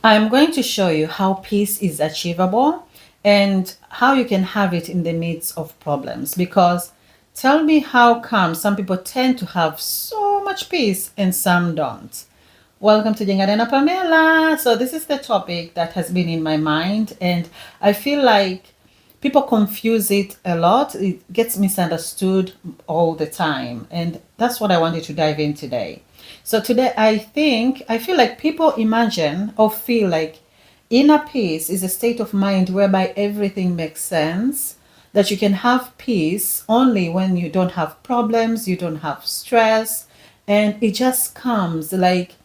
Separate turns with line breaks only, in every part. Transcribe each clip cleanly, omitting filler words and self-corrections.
I'm going to show you how peace is achievable and how you can have it in the midst of problems. Because tell me how come some people tend to have so much peace and some don't. Welcome to Tujengane Pamela. So this is the topic that has been in my mind, and I feel like people confuse it a lot. It gets misunderstood all the time, and that's what I wanted to dive in today. So today I feel like people imagine or feel like inner peace is a state of mind whereby everything makes sense, that you can have peace only when you don't have problems, you don't have stress, and it just comes like,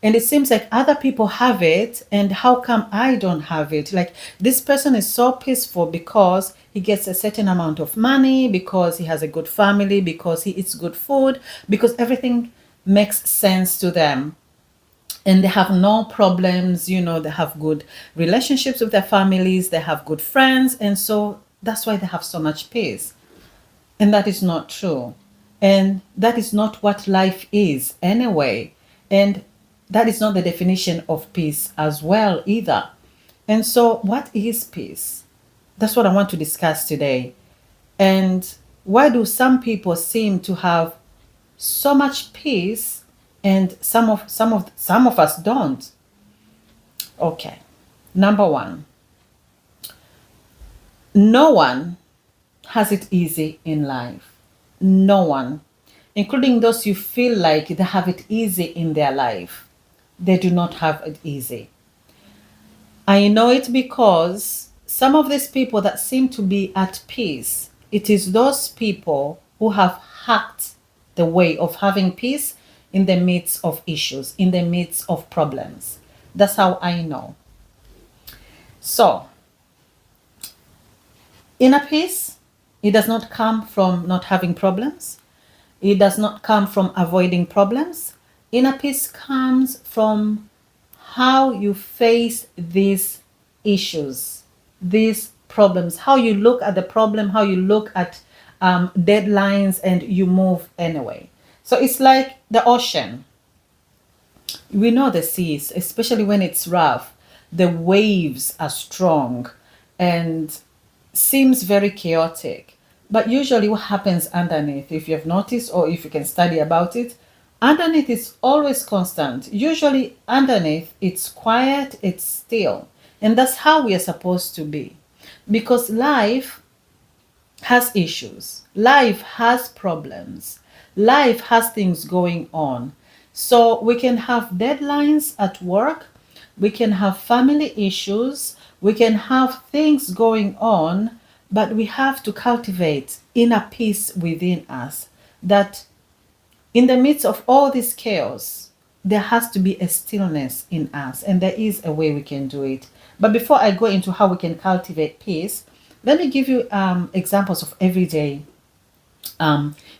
and it seems like other people have it, and how come I don't have it? Like, this person is so peaceful because he gets a certain amount of money, because he has a good family, because he eats good food, because everything makes sense to them, and they have no problems. They have good relationships with their families, they have good friends, and so that's why they have so much peace. And that is not true. And that is not what life is anyway. And that is not the definition of peace as well either. And so, what is peace? That's what I want to discuss today. And why do some people seem to have so much peace and some of us don't? Okay. Number one, no one has it easy in life. No one, including those you feel like they have it easy in their life. They do not have it easy. I know it because some of these people that seem to be at peace, it is those people who have hacked the way of having peace in the midst of issues, in the midst of problems. That's how I know. So, inner peace, it does not come from not having problems. It does not come from avoiding problems. Inner peace comes from how you face these issues, these problems, how you look at the problem, how you look at deadlines, and you move anyway. So it's like the ocean. We know the seas, especially when it's rough, the waves are strong and seems very chaotic. But usually, what happens underneath, if you've noticed or if you can study about it, underneath is always constant. Usually, underneath, it's quiet, it's still. And that's how we are supposed to be. Because life has issues, life has problems, life has things going on. So we can have deadlines at work, we can have family issues, we can have things going on, but we have to cultivate inner peace within us, that in the midst of all this chaos, there has to be a stillness in us, and there is a way we can do it. But before I go into how we can cultivate peace, let me give you examples of everyday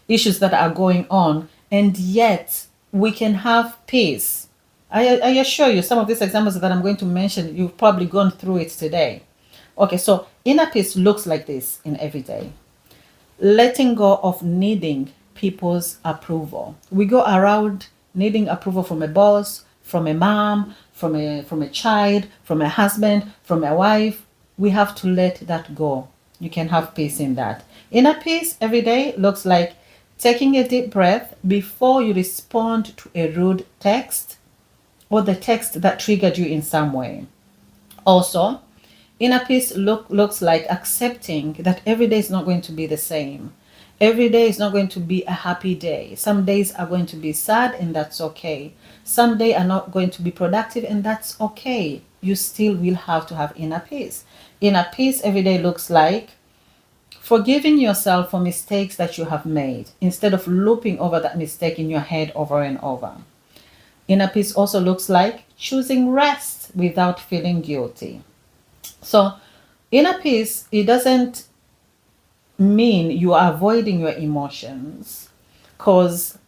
issues that are going on, and yet we can have peace. I assure you, some of these examples that I'm going to mention, you've probably gone through it today. Okay, so inner peace looks like this in everyday. Letting go of needing people's approval. We go around needing approval from a boss, from a mom, from a child, from a husband, from a wife. We have to let that go. You can have peace in that. Inner peace every day looks like taking a deep breath before you respond to a rude text or the text that triggered you in some way. Also, inner peace looks like accepting that every day is not going to be the same. Every day is not going to be a happy day. Some days are going to be sad, and that's okay. Some days are not going to be productive, and that's okay. You still will have to have inner peace. Inner peace every day looks like forgiving yourself for mistakes that you have made instead of looping over that mistake in your head over and over. Inner peace also looks like choosing rest without feeling guilty. So, inner peace, it doesn't mean you are avoiding your emotions, because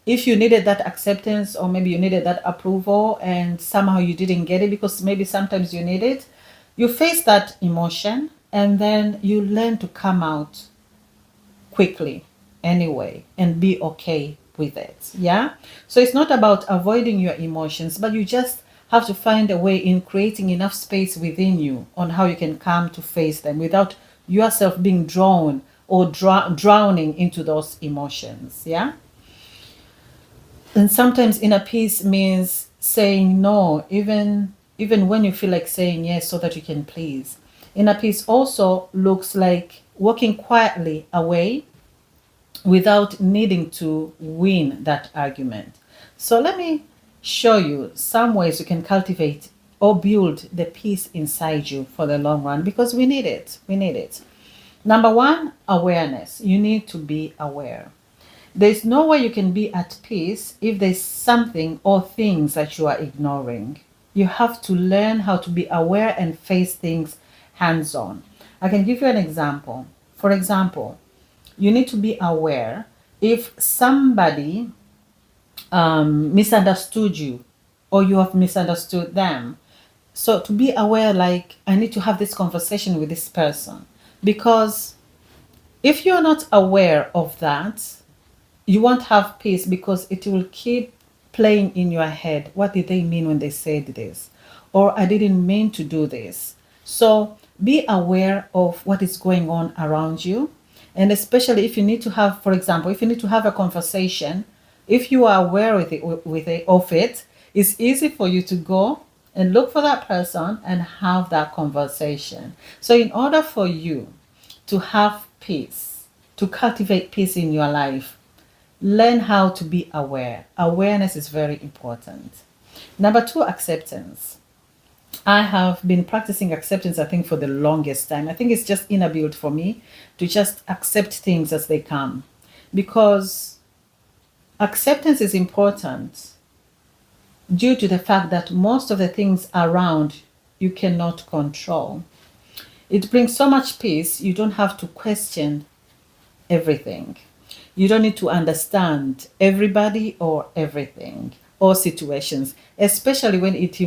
if you needed that acceptance, or maybe you needed that approval and somehow you didn't get it, because maybe sometimes you need it, you face that emotion and then you learn to come out quickly anyway and be okay with it. Yeah. So it's not about avoiding your emotions, but you just have to find a way in creating enough space within you on how you can come to face them without yourself being drawn or drowning into those emotions. Yeah. And sometimes inner peace means saying no, even when you feel like saying yes so that you can please. Inner peace also looks like walking quietly away without needing to win that argument. So let me show you some ways you can cultivate or build the peace inside you for the long run, because we need it. We need it. Number one, awareness. You need to be aware. There's no way you can be at peace if there's something or things that you are ignoring. You have to learn how to be aware and face things hands on. I can give you an example. For example, you need to be aware if somebody misunderstood you or you have misunderstood them. So to be aware, like, I need to have this conversation with this person, because if you're not aware of that, you won't have peace, because it will keep playing in your head. What did they mean when they said this? Or I didn't mean to do this. So be aware of what is going on around you. And especially if you need to have, for example, if you need to have a conversation, if you are aware of it, it's easy for you to go and look for that person and have that conversation. So in order for you to have peace, to cultivate peace in your life, learn how to be aware. Awareness is very important. Number two, acceptance. I have been practicing acceptance, I think, for the longest time. I think it's just inbuilt for me to just accept things as they come, because acceptance is important due to the fact that most of the things around you cannot control. It brings so much peace. You don't have to question everything. You don't need to understand everybody or everything or situations, especially when it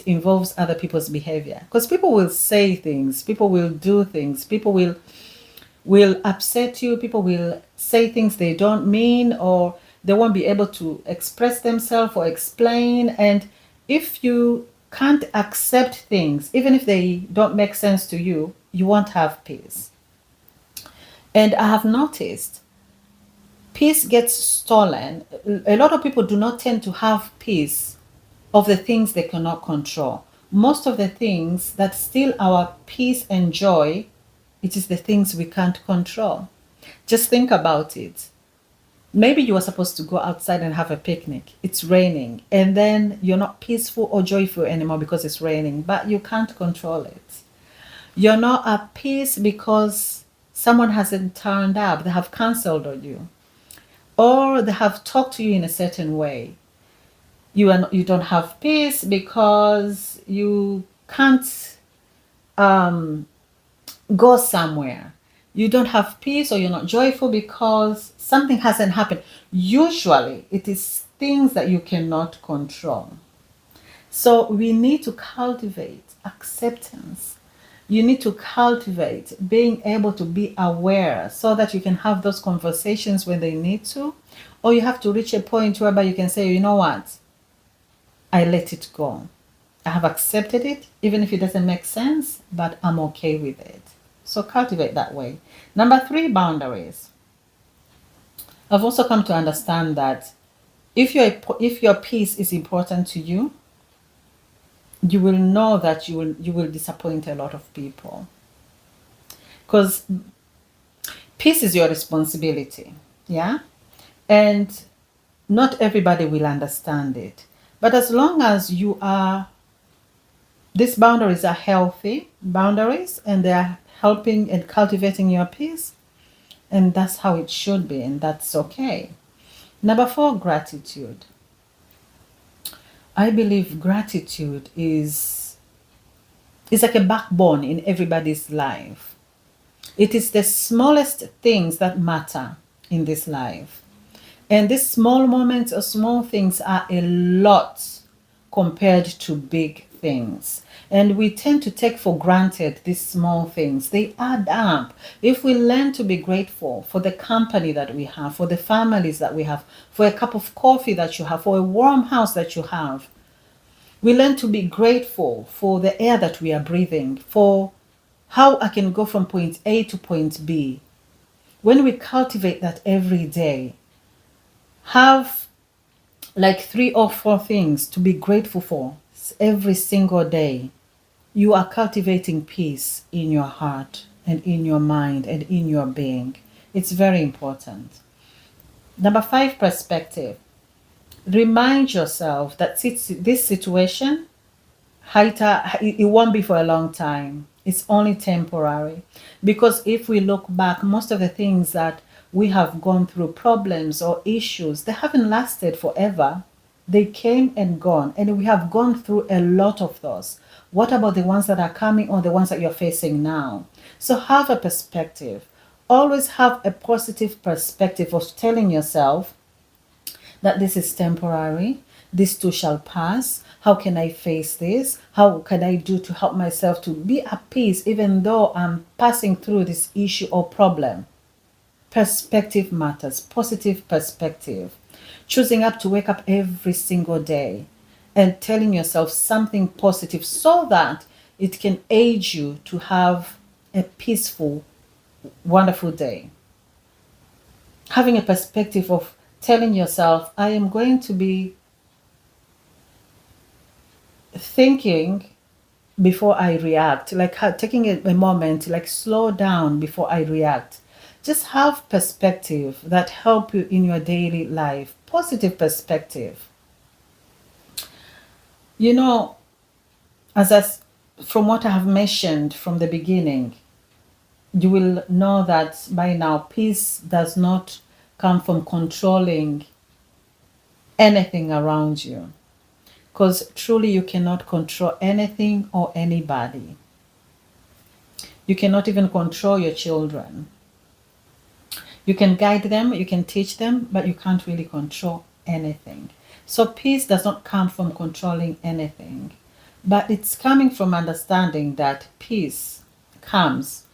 involves other people's behavior. Because people will say things, people will do things, people will upset you, people will say things they don't mean, or they won't be able to express themselves or explain. And if you can't accept things, even if they don't make sense to you, you won't have peace. And I have noticed peace gets stolen. A lot of people do not tend to have peace of the things they cannot control. Most of the things that steal our peace and joy, it is the things we can't control. Just think about it. Maybe you are supposed to go outside and have a picnic. It's raining, and then you're not peaceful or joyful anymore because it's raining, but you can't control it. You're not at peace because someone hasn't turned up, they have cancelled on you, or they have talked to you in a certain way. You don't have peace because you can't go somewhere. You don't have peace, or you're not joyful because something hasn't happened. Usually it is things that you cannot control. So we need to cultivate acceptance. You need to cultivate being able to be aware so that you can have those conversations when they need to. Or you have to reach a point whereby you can say, you know what? I let it go. I have accepted it, even if it doesn't make sense, but I'm okay with it. So cultivate that way. Number three, boundaries. I've also come to understand that if your peace is important to you, you will know that you will disappoint a lot of people, because peace is your responsibility. Yeah. And not everybody will understand it, but as long as these boundaries are healthy boundaries and they are helping and cultivating your peace, and that's how it should be, and that's okay. Number four, gratitude. I believe gratitude is like a backbone in everybody's life. It is the smallest things that matter in this life. And these small moments or small things are a lot compared to big things. And we tend to take for granted these small things. They add up. If we learn to be grateful for the company that we have, for the families that we have, for a cup of coffee that you have, for a warm house that you have, We learn to be grateful for the air that we are breathing, for how I can go from point A to point B. When we cultivate that every day, have like 3 or 4 things to be grateful for every single day, you are cultivating peace in your heart and in your mind and in your being. It's very important. Number 5, perspective. Remind yourself that this situation, it won't be for a long time. It's only temporary. Because if we look back, most of the things that we have gone through, problems or issues, they haven't lasted forever. They came and gone, and we have gone through a lot of those. What about the ones that are coming or the ones that you're facing now? So have a perspective. Always have a positive perspective of telling yourself that this is temporary, this too shall pass. How can I face this? How can I do to help myself to be at peace even though I'm passing through this issue or problem? Perspective matters, positive perspective. Choosing up to wake up every single day and telling yourself something positive so that it can aid you to have a peaceful, wonderful day. Having a perspective of telling yourself, I am going to be thinking before I react, like taking a moment, like slow down before I react. Just have perspective that help you in your daily life. Positive perspective. You know, from what I have mentioned from the beginning, you will know that by now peace does not come from controlling anything around you. Because truly you cannot control anything or anybody. You cannot even control your children. You can guide them, you can teach them, but you can't really control anything. So peace does not come from controlling anything, but it's coming from understanding that peace comes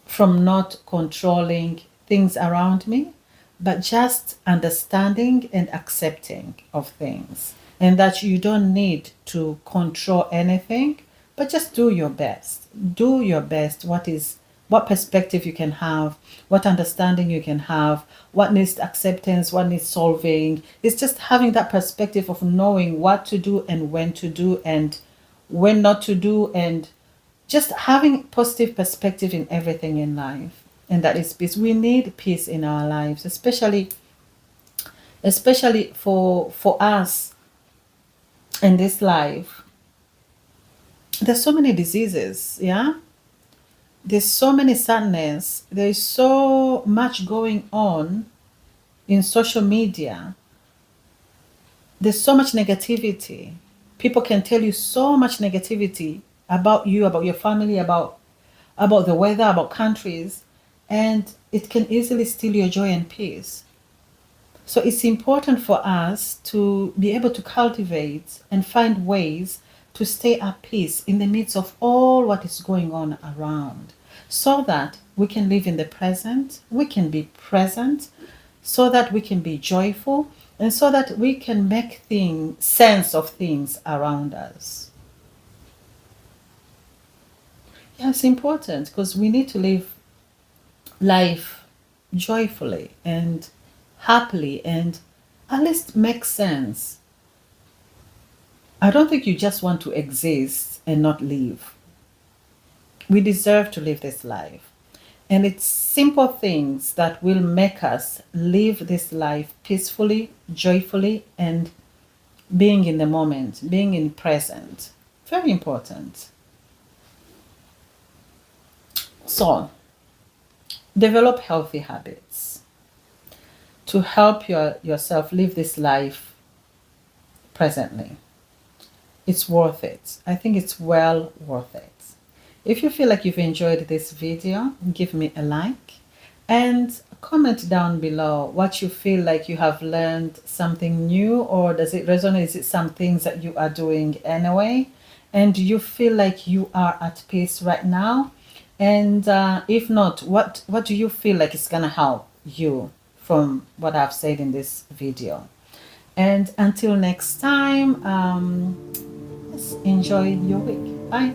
from not controlling things around me, but just understanding and accepting of things. And that you don't need to control anything, but just do your best. Do your best. What perspective you can have, what understanding you can have, what needs acceptance, what needs solving. It's just having that perspective of knowing what to do and when to do and when not to do, and just having positive perspective in everything in life. And that is peace. We need peace in our lives, especially for us in this life. There's so many diseases, yeah. There's so many sadness. There's so much going on in social media. There's so much negativity. People can tell you so much negativity about you, about your family, about the weather, about countries, and it can easily steal your joy and peace. So it's important for us to be able to cultivate and find ways to stay at peace in the midst of all what is going on around, so that we can live in the present, we can be present, so that we can be joyful, and so that we can make sense of things around us. Yeah, it's important because we need to live life joyfully and happily and at least make sense. I don't think you just want to exist and not live. We deserve to live this life. And it's simple things that will make us live this life peacefully, joyfully, and being in the moment, being in present. Very important. So, develop healthy habits to help yourself live this life presently. It's worth it. I think it's well worth it. If you feel like you've enjoyed this video, give me a like and comment down below what you feel like you have learned something new, or does it resonate? Is it some things that you are doing anyway? And do you feel like you are at peace right now? And if not, what do you feel like is gonna help you from what I've said in this video? And until next time, enjoy your week. Bye.